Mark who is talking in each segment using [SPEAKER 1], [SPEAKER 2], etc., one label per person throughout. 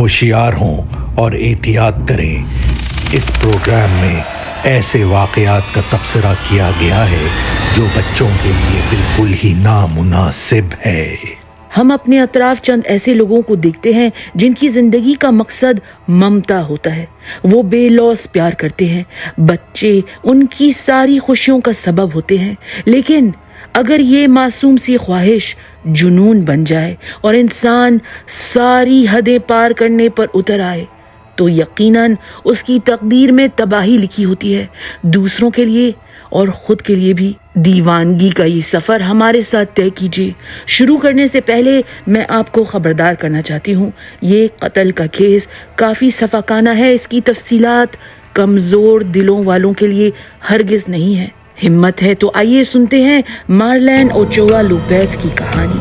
[SPEAKER 1] ہوشیار ہوں اور احتیاط کریں۔ اس پروگرام میں ایسے واقعات کا تبصرہ کیا گیا ہے جو بچوں کے لیے بالکل ہی نامناسب ہے۔
[SPEAKER 2] ہم اپنے اطراف چند ایسے لوگوں کو دیکھتے ہیں جن کی زندگی کا مقصد ممتا ہوتا ہے۔ وہ بے لوث پیار کرتے ہیں۔ بچے ان کی ساری خوشیوں کا سبب ہوتے ہیں، لیکن اگر یہ معصوم سی خواہش جنون بن جائے اور انسان ساری حدیں پار کرنے پر اتر آئے تو یقیناً اس کی تقدیر میں تباہی لکھی ہوتی ہے، دوسروں کے لیے اور خود کے لیے بھی۔ دیوانگی کا یہ سفر ہمارے ساتھ طے کیجیے۔ شروع کرنے سے پہلے میں آپ کو خبردار کرنا چاہتی ہوں، یہ قتل کا کیس کافی سفاکانہ ہے۔ اس کی تفصیلات کمزور دلوں والوں کے لیے ہرگز نہیں ہے۔ ہمت ہے تو آئیے سنتے ہیں مارلین اوچوا لوپیز کی کہانی۔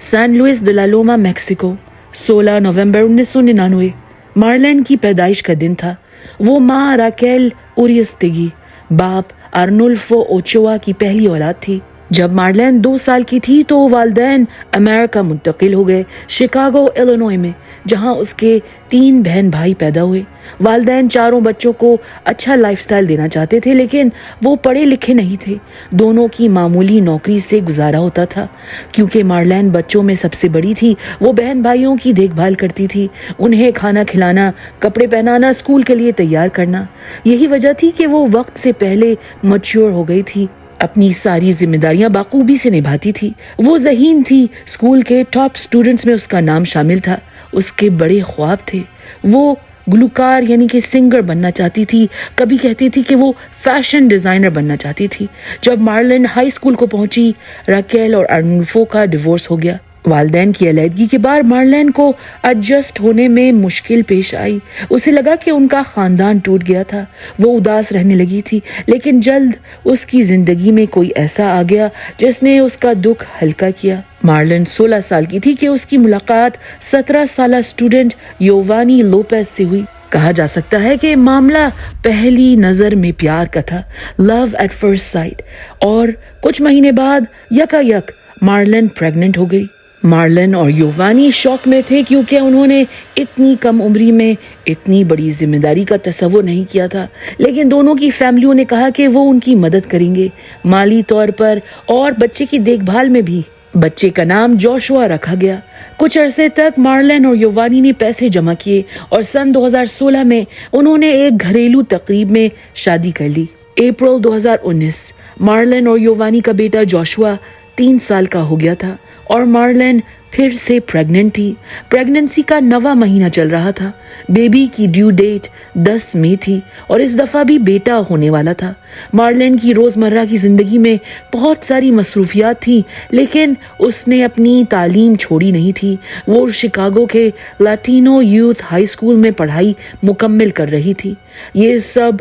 [SPEAKER 2] سان لوئس ڈی لا لوما، میکسیکو، 16 نومبر 1999 مارلین کی پیدائش کا دن تھا۔ وہ ماں راکیل اوریستگی، باپ ارنولفو اوچوا کی پہلی اولاد تھی۔ جب مارلین 2 سال کی تھی تو والدین امریکہ منتقل ہو گئے، شکاگو الینوائے میں، جہاں اس کے 3 بہن بھائی پیدا ہوئے۔ والدین چاروں بچوں کو اچھا لائف سٹائل دینا چاہتے تھے، لیکن وہ پڑھے لکھے نہیں تھے۔ دونوں کی معمولی نوکری سے گزارا ہوتا تھا۔ کیونکہ مارلین بچوں میں سب سے بڑی تھی، وہ بہن بھائیوں کی دیکھ بھال کرتی تھی، انہیں کھانا کھلانا، کپڑے پہنانا، اسکول کے لیے تیار کرنا۔ یہی وجہ تھی کہ وہ وقت سے پہلے میچور ہو گئی تھی، اپنی ساری ذمہ داریاں بخوبی سے نبھاتی تھی۔ وہ ذہین تھی، اسکول کے ٹاپ سٹوڈنٹس میں اس کا نام شامل تھا۔ اس کے بڑے خواب تھے، وہ گلوکار یعنی کہ سنگر بننا چاہتی تھی، کبھی کہتی تھی کہ وہ فیشن ڈیزائنر بننا چاہتی تھی۔ جب مارلین ہائی اسکول کو پہنچی، راکیل اور ارنولفو کا ڈیورس ہو گیا۔ والدین کی علیحدگی کے بعد مارلین کو ایڈجسٹ ہونے میں مشکل پیش آئی۔ اسے لگا کہ ان کا خاندان ٹوٹ گیا تھا۔ وہ اداس رہنے لگی تھی، لیکن جلد اس کی زندگی میں کوئی ایسا آ گیا جس نے اس کا دکھ ہلکا کیا۔ مارلین 16 سال کی تھی کہ اس کی ملاقات 17 سالہ اسٹوڈنٹ یووانی لوپیز سے ہوئی۔ کہا جا سکتا ہے کہ معاملہ پہلی نظر میں پیار کا تھا، لو ایٹ فرسٹ سائٹ، اور کچھ مہینے بعد یکایک مارلین پریگننٹ ہو گئی۔ مارلین اور یووانی شوق میں تھے، کیونکہ انہوں نے اتنی کم عمری میں اتنی بڑی ذمہ داری کا تصور نہیں کیا تھا، لیکن دونوں کی فیملیوں نے کہا کہ وہ ان کی مدد کریں گے، مالی طور پر اور بچے کی دیکھ بھال میں بھی۔ بچے کا نام جوشوا رکھا گیا۔ کچھ عرصے تک مارلین اور یووانی نے پیسے جمع کیے اور سن 2016 میں انہوں نے ایک گھریلو تقریب میں شادی کر لی۔ اپریل 2019 مارلین اور یووانی کا بیٹا جوشوا 3 سال کا ہو گیا تھا اور مارلین پھر سے پریگننٹ تھی۔ پریگننسی کا 9واں مہینہ چل رہا تھا۔ بیبی کی ڈیو ڈیٹ 10 مئی تھی اور اس دفعہ بھی بیٹا ہونے والا تھا۔ مارلین کی روزمرہ کی زندگی میں بہت ساری مصروفیات تھیں، لیکن اس نے اپنی تعلیم چھوڑی نہیں تھی۔ وہ شکاگو کے لاٹینو یوتھ ہائی اسکول میں پڑھائی مکمل کر رہی تھی۔ یہ سب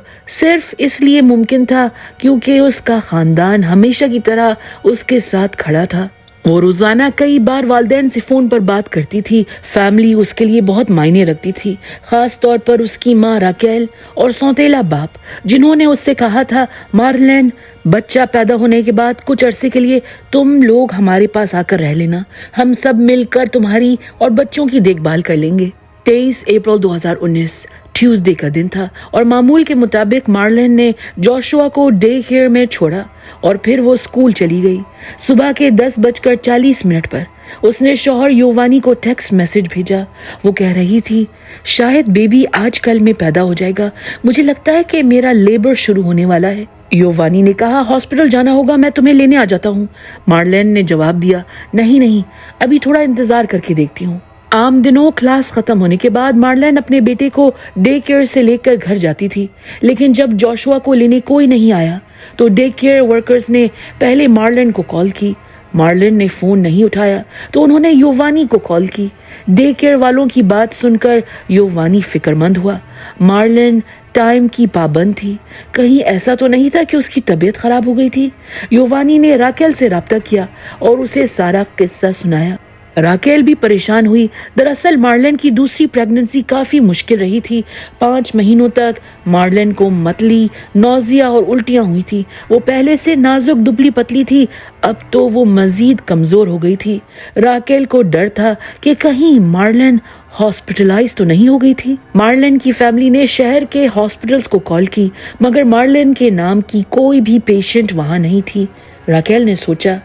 [SPEAKER 2] صرف اس لیے ممکن تھا کیونکہ اس کا خاندان ہمیشہ کی طرح اس کے ساتھ کھڑا تھا۔ وہ روزانہ کئی بار والدین سے فون پر بات کرتی تھی۔ فیملی اس کے لیے بہت معنی رکھتی تھی، خاص طور پر اس کی ماں راکیل اور سوتیلا باپ، جنہوں نے اس سے کہا تھا، مارلین، بچہ پیدا ہونے کے بعد کچھ عرصے کے لیے تم لوگ ہمارے پاس آ کر رہ لینا، ہم سب مل کر تمہاری اور بچوں کی دیکھ بھال کر لیں گے۔ 23 اپریل 2019 ٹیوزڈے کا دن تھا اور معمول کے مطابق مارلین نے جوشوا کو ڈے کیئر میں چھوڑا اور پھر وہ اسکول چلی گئی۔ صبح کے 10:40 پر اس نے شوہر یووانی کو ٹیکسٹ میسج بھیجا۔ وہ کہہ رہی تھی، شاید بیبی آج کل میں پیدا ہو جائے گا، مجھے لگتا ہے کہ میرا لیبر شروع ہونے والا ہے۔ یووانی نے کہا، ہاسپٹل جانا ہوگا، میں تمہیں لینے آ جاتا ہوں۔ مارلین نے جواب دیا، نہیں، ابھی تھوڑا انتظار کر کے دیکھتی ہوں۔ عام دنوں کلاس ختم ہونے کے بعد مارلین اپنے بیٹے کو ڈے کیئر سے لے کر گھر جاتی تھی، لیکن جب جوشوا کو لینے کوئی نہیں آیا تو ڈے کیئر ورکرز نے پہلے مارلین کو کال کی۔ مارلین نے فون نہیں اٹھایا تو انہوں نے یووانی کو کال کی۔ ڈے کیئر والوں کی بات سن کر یووانی فکر مند ہوا۔ مارلین ٹائم کی پابند تھی، کہیں ایسا تو نہیں تھا کہ اس کی طبیعت خراب ہو گئی تھی۔ یووانی نے راکیل سے رابطہ کیا اور اسے سارا قصہ سنایا۔ راکیل بھی پریشان ہوئی۔ دراصل مارلن کی دوسری پریگننسی کافی مشکل رہی تھی۔ 5 مہینوں تک مارلن کو متلی، نوزیا اور الٹیاں ہوئی تھی۔ وہ پہلے سے نازک دبلی پتلی تھی، اب تو وہ مزید کمزور ہو گئی تھی۔ راکیل کو ڈر تھا کہ کہیں مارلن ہاسپٹلائز تو نہیں ہو گئی تھی۔ مارلن کی فیملی نے شہر کے ہاسپٹلز کو کال کی، مگر مارلن کے نام کی کوئی بھی پیشنٹ وہاں نہیں تھی۔ راکیل نے سوچا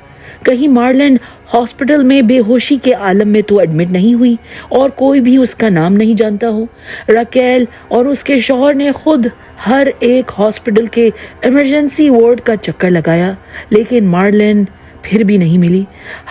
[SPEAKER 2] کہیں مارلن ہاسپٹل میں بے ہوشی کے عالم میں تو ایڈمٹ نہیں ہوئی اور کوئی بھی اس کا نام نہیں جانتا ہو۔ راکیل اور اس کے شوہر نے خود ہر ایک ہاسپٹل کے ایمرجنسی وارڈ کا چکر لگایا، لیکن مارلن پھر بھی نہیں ملی۔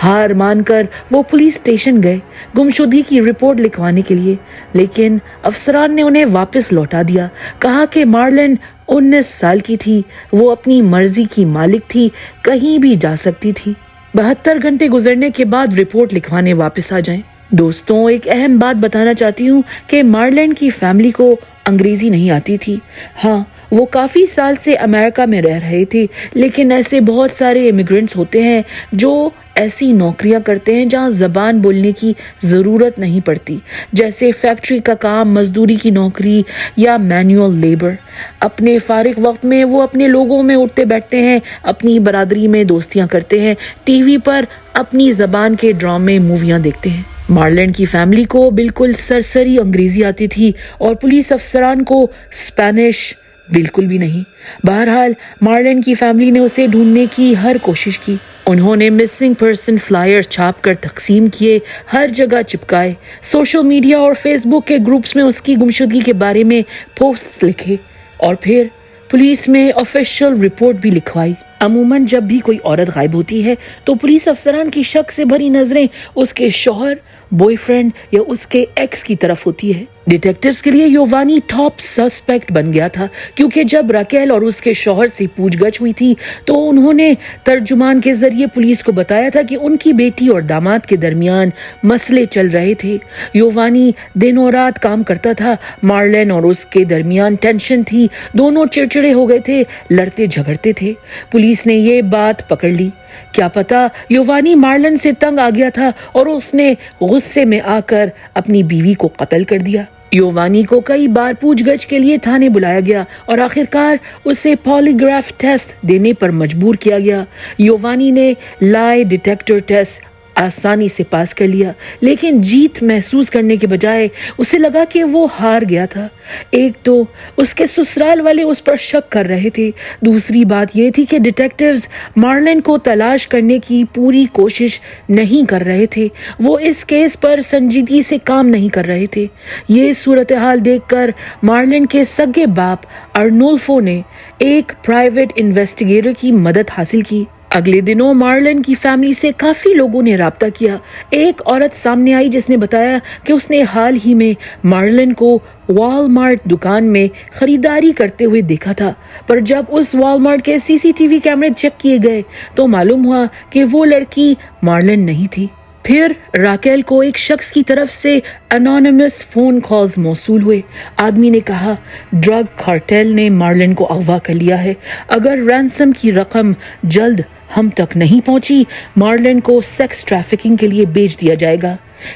[SPEAKER 2] ہار مان کر وہ پولیس اسٹیشن گئے گمشدگی کی رپورٹ لکھوانے کے لیے، لیکن افسران نے انہیں واپس لوٹا دیا۔ کہا کہ مارلن 19 سال کی تھی، وہ اپنی مرضی کی مالک تھی، کہیں بھی جا سکتی تھی۔ 72 گھنٹے گزرنے کے بعد رپورٹ لکھوانے واپس آ جائیں۔ دوستوں، ایک اہم بات بتانا چاہتی ہوں کہ مارلن کی فیملی کو انگریزی نہیں آتی تھی۔ ہاں، وہ کافی سال سے امریکہ میں رہ رہے تھے، لیکن ایسے بہت سارے امیگرینٹس ہوتے ہیں جو ایسی نوکریاں کرتے ہیں جہاں زبان بولنے کی ضرورت نہیں پڑتی، جیسے فیکٹری کا کام، مزدوری کی نوکری یا مینول لیبر۔ اپنے فارغ وقت میں وہ اپنے لوگوں میں اٹھتے بیٹھتے ہیں، اپنی برادری میں دوستیاں کرتے ہیں، ٹی وی پر اپنی زبان کے ڈرامے، موویاں دیکھتے ہیں۔ مارلن کی فیملی کو بالکل سرسری انگریزی آتی تھی اور پولیس افسران کو اسپینش بالکل بھی نہیں۔ بہرحال مارلن کی فیملی نے اسے ڈھونڈنے کی ہر کوشش کی۔ انہوں نے مسنگ پرسن فلائر چھاپ کر تقسیم کیے، ہر جگہ چپکائے، سوشل میڈیا اور فیس بک کے گروپس میں اس کی گمشدگی کے بارے میں پوسٹس لکھے اور پھر پولیس میں آفیشیل رپورٹ بھی لکھوائی۔ عموماً جب بھی کوئی عورت غائب ہوتی ہے تو پولیس افسران کی شک سے بھری نظریں اس کے شوہر، بوائے فرینڈ یا اس کے ایکس کی طرف ہوتی ہے۔ ڈیٹیکٹیوز کے لیے یووانی ٹاپ سسپیکٹ بن گیا تھا، کیونکہ جب راکیل اور اس کے شوہر سے پوچھ گچھ ہوئی تھی تو انہوں نے ترجمان کے ذریعے پولیس کو بتایا تھا کہ ان کی بیٹی اور داماد کے درمیان مسئلے چل رہے تھے۔ یووانی دن اور رات کام کرتا تھا، مارلن اور اس کے درمیان ٹینشن تھی، دونوں چڑچڑے ہو گئے تھے، لڑتے جھگڑتے تھے۔ پولیس نے یہ بات پکڑ لی۔ کیا پتا یووانی مارلن سے تنگ آ گیا تھا اور اس نے غصے میں آ کر اپنی بیوی کو قتل کر دیا۔ یووانی کو کئی بار پوچھ گچھ کے لیے تھانے بلایا گیا اور آخرکار اسے پالی گراف ٹیسٹ دینے پر مجبور کیا گیا۔ یووانی نے لائی ڈیٹیکٹر ٹیسٹ آسانی سے پاس کر لیا، لیکن جیت محسوس کرنے کے بجائے اسے لگا کہ وہ ہار گیا تھا۔ ایک تو اس کے سسرال والے اس پر شک کر رہے تھے، دوسری بات یہ تھی کہ ڈیٹیکٹیوز مارلن کو تلاش کرنے کی پوری کوشش نہیں کر رہے تھے، وہ اس کیس پر سنجیدگی سے کام نہیں کر رہے تھے۔ یہ صورتحال دیکھ کر مارلن کے سگے باپ ارنولفو نے ایک پرائیویٹ انویسٹیگیٹر کی مدد حاصل کی۔ اگلے دنوں مارلن کی فیملی سے کافی لوگوں نے رابطہ کیا۔ ایک عورت سامنے آئی جس نے بتایا کہ اس نے حال ہی میں مارلن کو والمارٹ دکان میں خریداری کرتے ہوئے دیکھا تھا، پر جب اس والمارٹ کے سی سی ٹی وی کیمرے چیک کیے گئے تو معلوم ہوا کہ وہ لڑکی مارلن نہیں تھی۔ پھر راکیل کو ایک شخص کی طرف سے انونیمس فون کالز موصول ہوئے۔ آدمی نے کہا ڈرگ کارٹیل نے مارلن کو اغوا کر لیا ہے، اگر رینسم کی رقم جلد ہم تک نہیں پہنچی مارلن کو سیکس ٹریفکنگ کے لیے بیچ دیا جائے گا۔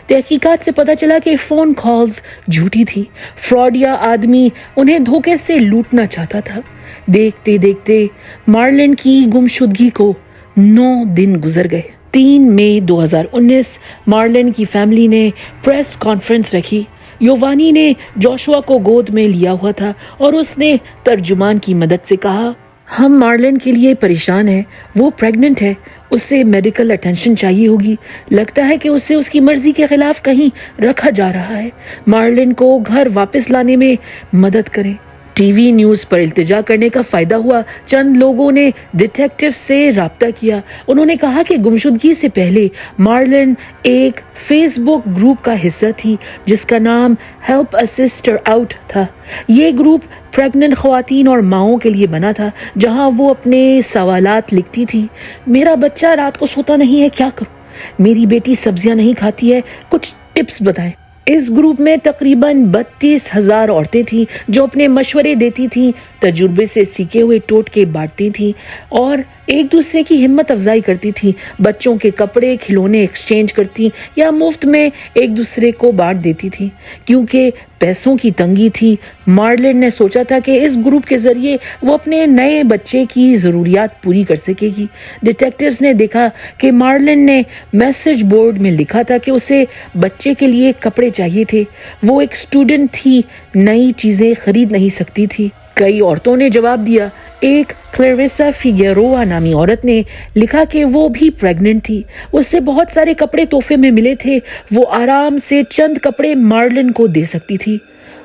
[SPEAKER 2] تحقیقات سے پتہ چلا کہ فون کالز جھوٹی تھی، فراڈیا آدمی انہیں دھوکے سے لوٹنا چاہتا تھا۔ دیکھتے دیکھتے مارلن کی گمشدگی کو 9 دن گزر گئے۔ 3 مئی 2019 مارلن کی فیملی نے پریس کانفرنس رکھی۔ یووانی نے جوشوا کو گود میں لیا ہوا تھا اور اس نے ترجمان کی مدد سے کہا ہم مارلن کے لیے پریشان ہیں، وہ پریگننٹ ہے، اسے میڈیکل اٹینشن چاہیے ہوگی، لگتا ہے کہ اسے اس کی مرضی کے خلاف کہیں رکھا جا رہا ہے، مارلن کو گھر واپس لانے میں مدد کریں۔ ٹی وی نیوز پر التجا کرنے کا فائدہ ہوا۔ چند لوگوں نے ڈیٹیکٹیو سے رابطہ کیا۔ انہوں نے کہا کہ گمشدگی سے پہلے مارلن ایک فیس بک گروپ کا حصہ تھی جس کا نام ہیلپ ا سسٹر آؤٹ تھا۔ یہ گروپ پریگننٹ خواتین اور ماؤں کے لیے بنا تھا، جہاں وہ اپنے سوالات لکھتی تھی۔ میرا بچہ رات کو سوتا نہیں ہے، کیا کروں؟ میری بیٹی سبزیاں نہیں کھاتی ہے، کچھ ٹپس بتائیں۔ اس گروپ میں تقریباً 32,000 عورتیں تھیں جو اپنے مشورے دیتی تھیں، تجربے سے سیکھے ہوئے ٹوٹکے بانٹتی تھیں اور ایک دوسرے کی ہمت افزائی کرتی تھی، بچوں کے کپڑے کھلونے ایکسچینج کرتی یا مفت میں ایک دوسرے کو بانٹ دیتی تھی۔ کیونکہ پیسوں کی تنگی تھی، مارلن نے سوچا تھا کہ اس گروپ کے ذریعے وہ اپنے نئے بچے کی ضروریات پوری کر سکے گی۔ ڈیٹیکٹیوز نے دیکھا کہ مارلن نے میسج بورڈ میں لکھا تھا کہ اسے بچے کے لیے کپڑے چاہیے تھے۔ وہ ایک اسٹوڈنٹ تھی، نئی چیزیں خرید نہیں سکتی تھی۔ کئی عورتوں نے جواب دیا۔ ایک کلیریسا فیگیرووا نامی عورت نے لکھا کہ وہ بھی پریگننٹ تھی، اس سے بہت سارے کپڑے تحفے میں ملے تھے، وہ آرام سے چند کپڑے مارلن کو دے سکتی تھی۔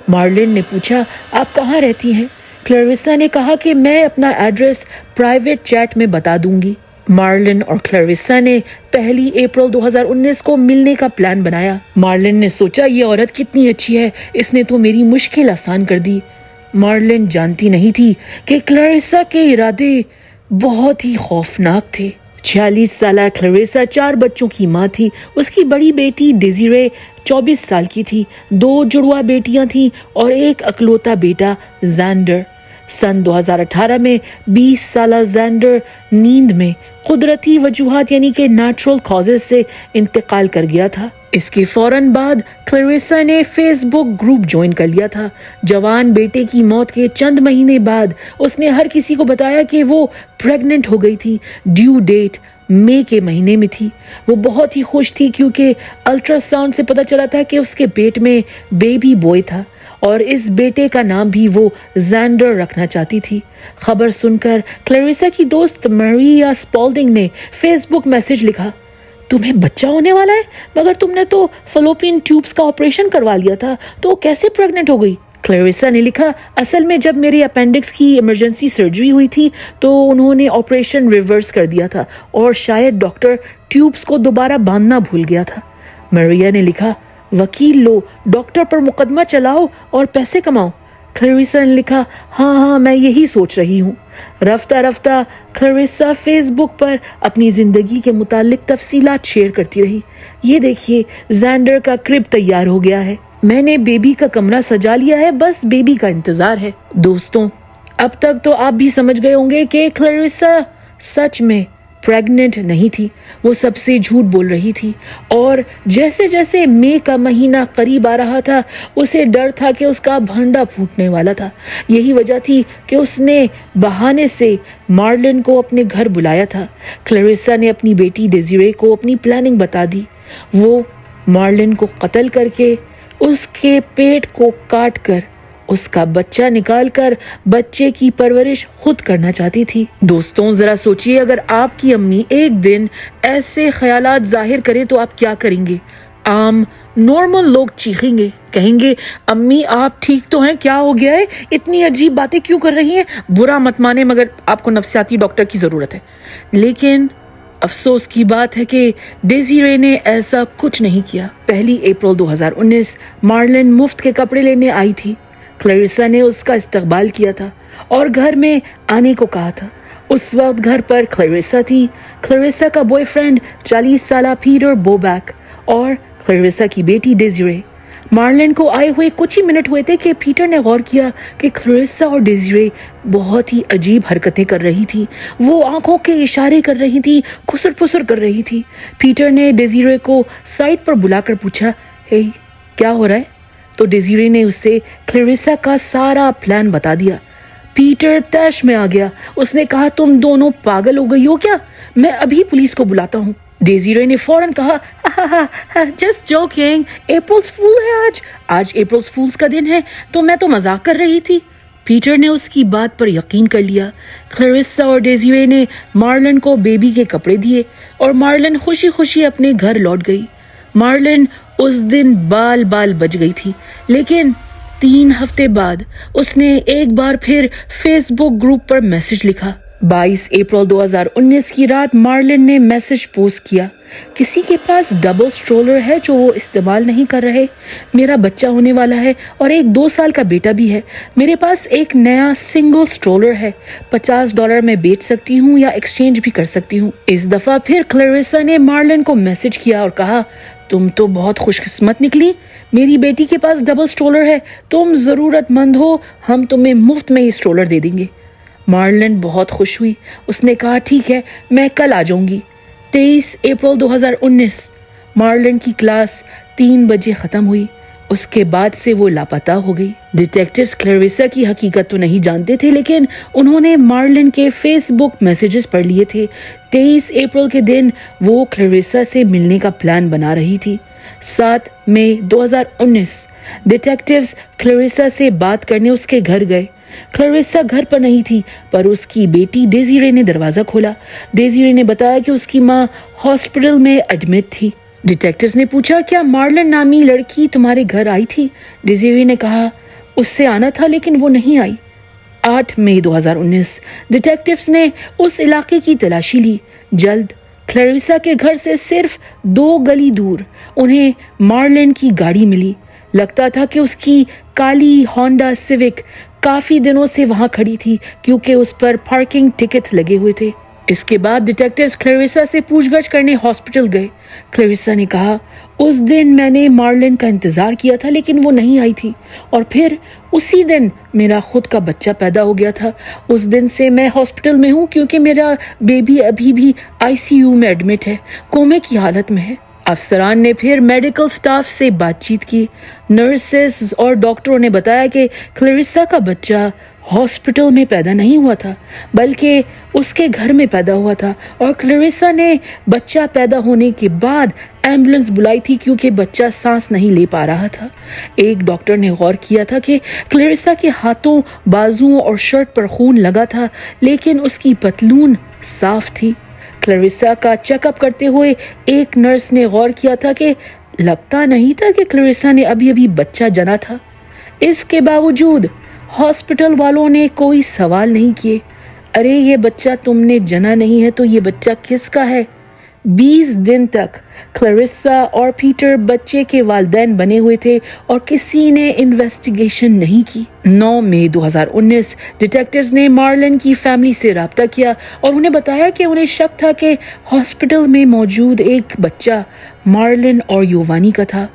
[SPEAKER 2] مارلن نے پوچھا، آپ کہاں رہتی ہیں؟ کلیریسا نے کہا کہ میں اپنا ایڈریس پرائیویٹ چیٹ میں بتا دوں گی۔ مارلن اور کلیریسا نے 1 اپریل 2019 کو ملنے کا پلان بنایا۔ مارلن نے سوچا، یہ عورت کتنی اچھی ہے، اس نے تو میری مشکل آسان کر دی۔ مارلن جانتی نہیں تھی کہ کلیریسا کے ارادے بہت ہی خوفناک تھے۔ 46 سالہ کلیریسا 4 بچوں کی ماں تھی۔ اس کی بڑی بیٹی ڈیزیرے 24 سال کی تھی، 2 جڑواں بیٹیاں تھیں اور ایک اکلوتا بیٹا زینڈر۔ سن 2018 میں 20 سالہ زینڈر نیند میں قدرتی وجوہات یعنی کہ نیچرل کازز سے انتقال کر گیا تھا۔ اس کے فوراً بعد کلیریسا نے فیس بک گروپ جوائن کر لیا تھا۔ جوان بیٹے کی موت کے چند مہینے بعد اس نے ہر کسی کو بتایا کہ وہ پریگننٹ ہو گئی تھی۔ ڈیو ڈیٹ مئی کے مہینے میں تھی۔ وہ بہت ہی خوش تھی کیونکہ الٹرا ساؤنڈ سے پتہ چلا تھا کہ اس کے پیٹ میں بیبی بوائے تھا اور اس بیٹے کا نام بھی وہ زینڈر رکھنا چاہتی تھی۔ خبر سن کر کلیریسا کی دوست ماریا اسپالڈنگ نے فیس بک میسج لکھا، تمہیں بچہ ہونے والا ہے، مگر تم نے تو فلوپین ٹیوبز کا آپریشن کروا لیا تھا، تو کیسے پریگننٹ ہو گئی؟ کلیریسا نے لکھا، اصل میں جب میرے اپینڈکس کی ایمرجنسی سرجری ہوئی تھی تو انہوں نے آپریشن ریورس کر دیا تھا اور شاید ڈاکٹر ٹیوبز کو دوبارہ باندھنا بھول گیا تھا۔ ماریا نے لکھا، وکیل لو، ڈاکٹر پر مقدمہ چلاؤ اور پیسے کماؤ۔ کلیریسا نے لکھا، ہاں میں یہی سوچ رہی ہوں۔ رفتہ رفتہ کلیریسا فیس بک پر اپنی زندگی کے متعلق تفصیلات شیئر کرتی رہی۔ یہ دیکھیے، زینڈر کا کرب تیار ہو گیا ہے، میں نے بیبی کا کمرہ سجا لیا ہے، بس بیبی کا انتظار ہے۔ دوستوں، اب تک تو آپ بھی سمجھ گئے ہوں گے کہ کلیریسا سچ میں پریگننٹ نہیں تھی، وہ سب سے جھوٹ بول رہی تھی، اور جیسے جیسے مئی کا مہینہ قریب آ رہا تھا اسے ڈر تھا کہ اس کا بھانڈا پھوٹنے والا تھا۔ یہی وجہ تھی کہ اس نے بہانے سے مارلن کو اپنے گھر بلایا تھا۔ کلیریسا نے اپنی بیٹی ڈیزیرے کو اپنی پلاننگ بتا دی۔ وہ مارلن کو قتل کر کے اس کے پیٹ کو کاٹ کر اس کا بچہ نکال کر بچے کی پرورش خود کرنا چاہتی تھی۔ دوستوں، ذرا سوچئے، اگر آپ کی امی ایک دن ایسے خیالات ظاہر کریں تو آپ کیا کریں گے؟ عام نارمل لوگ چیخیں گے، کہیں گے، امی آپ ٹھیک تو ہیں؟ کیا ہو گیا ہے؟ اتنی عجیب باتیں کیوں کر رہی ہیں؟ برا مت مانے، مگر آپ کو نفسیاتی ڈاکٹر کی ضرورت ہے۔ لیکن افسوس کی بات ہے کہ ڈیزیرے نے ایسا کچھ نہیں کیا۔ 1 اپریل 2019 مارلن مفت کے کپڑے لینے آئی تھی۔ کلیریسا نے اس کا استقبال کیا تھا اور گھر میں آنے کو کہا تھا۔ اس وقت گھر پر کلیریسا تھی، کلیریسا کا بوائے فرینڈ 40 سالہ پیٹر بوبیک اور کلیریسا کی بیٹی ڈیزیرے۔ مارلن کو آئے ہوئے کچھ ہی منٹ ہوئے تھے کہ پیٹر نے غور کیا کہ کلیریسا اور ڈیزیرے بہت ہی عجیب حرکتیں کر رہی تھی۔ وہ آنکھوں کے اشارے کر رہی تھی، خسر پسر کر رہی تھی۔ پیٹر نے ڈیزیرے کو سائڈ پر بلا کر پوچھا، ہے کیا ہو رہا ہے؟ تو ڈیزیرے نے اسے کلیریسا کا سارا پلان بتا دیا۔ پیٹر تیش میں آ گیا۔ اس نے کہا، تم دونوں پاگل ہو گئی ہو کیا؟ میں ابھی پولیس کو بلاتا ہوں۔ ڈیزیرے نے فوراً کہا، جسٹ جوکنگ، اپریل فول ہے آج اپریل فولز کا دن ہے، تو میں تو مذاق کر رہی تھی۔ پیٹر نے اس کی بات پر یقین کر لیا۔ کلیریسا اور ڈیزیرے نے مارلن کو بیبی کے کپڑے دیے اور مارلن خوشی خوشی اپنے گھر لوٹ گئی۔ مارلن اس دن بال بچ گئی تھی، لیکن 3 ہفتے بعد اس نے ایک بار پھر فیس بک گروپ پر میسج لکھا۔ 22 اپریل 2019 کی رات مارلن نے میسج پوسٹ کیا، کسی کے پاس ڈبل سٹرولر ہے جو وہ استعمال نہیں کر رہے؟ میرا بچہ ہونے والا ہے اور ایک 2 سال کا بیٹا بھی ہے۔ میرے پاس ایک نیا سنگل سٹرولر ہے، $50 میں بیچ سکتی ہوں یا ایکسچینج بھی کر سکتی ہوں۔ اس دفعہ پھر کلیریسا نے مارلن کو میسج کیا اور کہا، تم تو بہت خوش قسمت نکلی، میری بیٹی کے پاس ڈبل سٹرولر ہے، تم ضرورت مند ہو، ہم تمہیں مفت میں یہ سٹرولر دے دیں گے۔ مارلن بہت خوش ہوئی. اس نے کہا ٹھیک ہے میں کل آ جاؤں گی. 23 اپریل 2019 مارلن کی کلاس 3 بجے ختم ہوئی. اس کے بعد سے وہ لاپتہ ہو گئی. ڈیٹیکٹیوز کلیریسا کی حقیقت تو نہیں جانتے تھے لیکن انہوں نے مارلن کے فیس بک میسیجز پڑھ لیے تھے. 23 اپریل کے دن وہ کلیریسا سے ملنے کا پلان بنا رہی تھی. 7 مئی 2019 ڈیٹیکٹیوز کلیریسا سے بات کرنے اس کے گھر گئے. کلیریسا گھر پر نہیں تھی پر اس کی بیٹی ڈیزیرے نے دروازہ کھولا. ڈیزیرے نے بتایا کہ اس کی ماں ہاسپٹل میں ایڈمٹ تھی. ڈیٹیکٹیوز نے پوچھا کیا مارلن نامی لڑکی تمہارے گھر آئی تھی؟ ڈیزیرے نے کہا اس سے آنا تھا لیکن وہ نہیں آئی. 8 مئی 2019 ڈیٹیکٹیوز نے اس علاقے کی تلاشی لی. جلد کلیریسا کے گھر سے صرف 2 گلی دور انہیں مارلن کی گاڑی ملی. لگتا تھا کہ اس کی کالی ہونڈا سیوک کافی دنوں سے وہاں کھڑی تھی کیونکہ اس پر پارکنگ ٹکٹ لگے ہوئے تھے. اس کے بعد ڈیٹیکٹیوز کلیریسا سے پوچھ گچھ کرنے ہاسپٹل گئے. کلیریسا نے کہا اس دن میں نے مارلن کا انتظار کیا تھا لیکن وہ نہیں آئی تھی اور پھر اسی دن میرا خود کا بچہ پیدا ہو گیا تھا. اس دن سے میں ہاسپٹل میں ہوں کیونکہ میرا بیبی ابھی بھی ICU میں ایڈمٹ ہے, کومے کی حالت میں ہے. افسران نے پھر میڈیکل سٹاف سے بات چیت کی. نرسز اور ڈاکٹروں نے بتایا کہ کلیریسا کا بچہ ہاسپٹل میں پیدا نہیں ہوا تھا بلکہ اس کے گھر میں پیدا ہوا تھا اور کلیریسا نے بچہ پیدا ہونے کے بعد ایمبولینس بلائی تھی کیونکہ بچہ سانس نہیں لے پا رہا تھا. ایک ڈاکٹر نے غور کیا تھا کہ کلیریسا کے ہاتھوں, بازوؤں اور شرٹ پر خون لگا تھا لیکن اس کی پتلون صاف تھی. کلیریسا کا چیک اپ کرتے ہوئے ایک نرس نے غور کیا تھا کہ لگتا نہیں تھا کہ کلیریسا نے ابھی بچہ جنا تھا. اس کے باوجود ہاسپٹل والوں نے کوئی سوال نہیں کیے. ارے یہ بچہ تم نے جنا نہیں ہے تو یہ بچہ کس کا ہے؟ 20 دن تک کلیریسا اور پیٹر بچے کے والدین بنے ہوئے تھے اور کسی نے انویسٹیگیشن نہیں کی. 9 مئی 2019 ڈیٹیکٹیوز نے مارلن کی فیملی سے رابطہ کیا اور انہیں بتایا کہ انہیں شک تھا کہ ہاسپٹل میں موجود ایک بچہ مارلن اور یووانی کا تھا.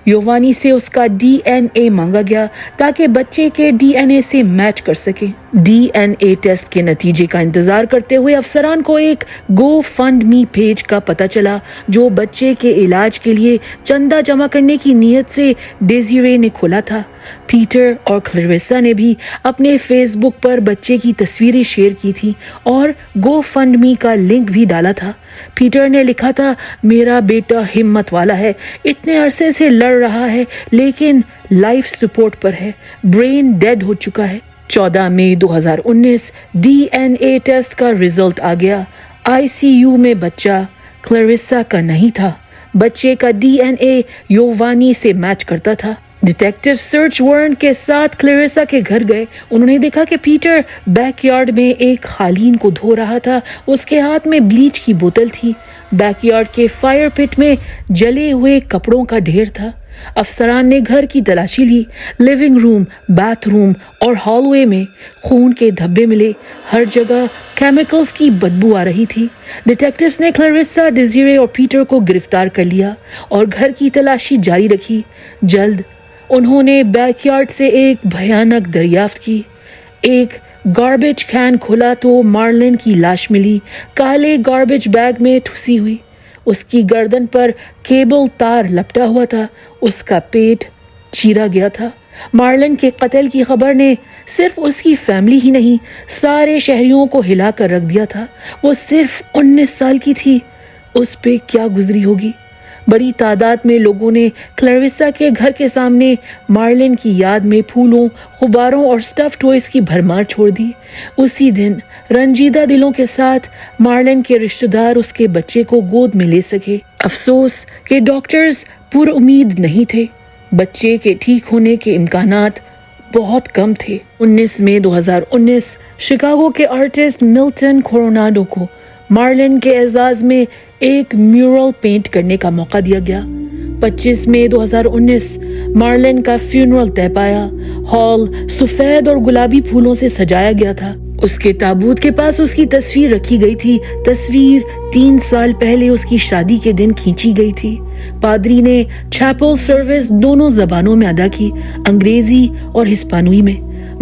[SPEAKER 2] یووانی سے اس کا DNA مانگا گیا تاکہ بچے کے DNA سے میچ کر سکیں. DNA ٹیسٹ کے نتیجے کا انتظار کرتے ہوئے افسران کو ایک GoFundMe پیج کا پتہ چلا جو بچے کے علاج کے لیے چندہ جمع کرنے کی نیت سے ڈیزیرے نے کھولا تھا. پیٹر اور کلیریسا نے بھی اپنے فیس بک پر بچے کی تصویریں شیئر کی تھی اور GoFundMe کا لنک بھی ڈالا تھا. پیٹر نے لکھا تھا میرا بیٹا ہمت والا ہے, اتنے عرصے سے لڑ رہا ہے لیکن لائف سپورٹ پر ہے, برین ڈیڈ ہو چکا ہے. 14 مئی 2019 DNA ٹیسٹ کا رزلٹ آ گیا. ICU میں بچہ کلیریسا کا نہیں تھا. بچے کا DNA یووانی سے میچ کرتا تھا. ڈیٹیکٹیو سرچ وارنٹ کے ساتھ کلیریسا کے گھر گئے. انہوں نے دیکھا کہ پیٹر بیک یارڈ میں ایک قالین کو دھو رہا تھا. اس کے ہاتھ میں بلیچ کی بوتل تھی. بیک یارڈ کے فائر پٹ میں جلے ہوئے کپڑوں کا ڈھیر تھا. افسران نے گھر کی تلاشی لی. لیونگ روم, باتھ روم اور ہال وے میں خون کے دھبے ملے. ہر جگہ کیمیکلز کی بدبو آ رہی تھی. ڈیٹیکٹیوز نے کلیریسا, ڈیزیرے اور پیٹر کو گرفتار کر لیا اور گھر کی تلاشی جاری رکھی. جلد انہوں نے بیک یارڈ سے ایک بھیانک دریافت کی. ایک گاربیج کین کھولا تو مارلن کی لاش ملی, کالے گاربیج بیگ میں ٹھسی ہوئی. اس کی گردن پر کیبل تار لپٹا ہوا تھا. اس کا پیٹ چیرا گیا تھا. مارلن کے قتل کی خبر نے صرف اس کی فیملی ہی نہیں سارے شہریوں کو ہلا کر رکھ دیا تھا. وہ صرف 19 سال کی تھی. اس پہ کیا گزری ہوگی. بڑی تعداد میں لوگوں نے کلیریسا کے گھر کے سامنے مارلن کی یاد میں پھولوں, غباروں اور سٹف ٹوائز کی بھرمار چھوڑ دی. اسی دن رنجیدہ دلوں کے ساتھ مارلن کے رشتہ دار اس کے بچے کو گود میں لے سکے. افسوس کہ ڈاکٹرز پر امید نہیں تھے. بچے کے ٹھیک ہونے کے امکانات بہت کم تھے. 19 مئی 2019 شکاگو کے آرٹسٹ ملٹن کوروناڈو کو مارلن کے اعزاز میں ایک میورل پینٹ کرنے کا موقع دیا گیا. 25 مئی 2019 مارلن کا فیونرل طے پایا. ہال سفید اور گلابی پھولوں سے سجایا گیا تھا. اس کے تابوت کے پاس اس کی تصویر رکھی گئی تھی. تصویر 3 سال پہلے اس کی شادی کے دن کھینچی گئی تھی. پادری نے چیپل سروس دونوں زبانوں میں ادا کی, انگریزی اور ہسپانوی میں.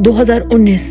[SPEAKER 2] 2019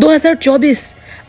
[SPEAKER 2] 2024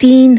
[SPEAKER 2] $3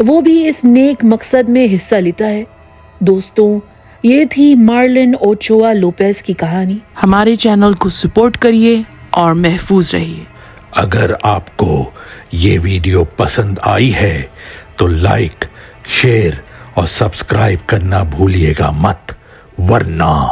[SPEAKER 2] وہ بھی اس نیک مقصد میں حصہ لیتا ہے۔ دوستوں، یہ تھی مارلن اوچوا لوپیز کی کہانی۔ ہمارے چینل کو سپورٹ کریے اور محفوظ رہیے۔
[SPEAKER 1] اگر آپ کو یہ ویڈیو پسند آئی ہے تو لائک، شیئر اور سبسکرائب کرنا بھولیے گا مت، ورنہ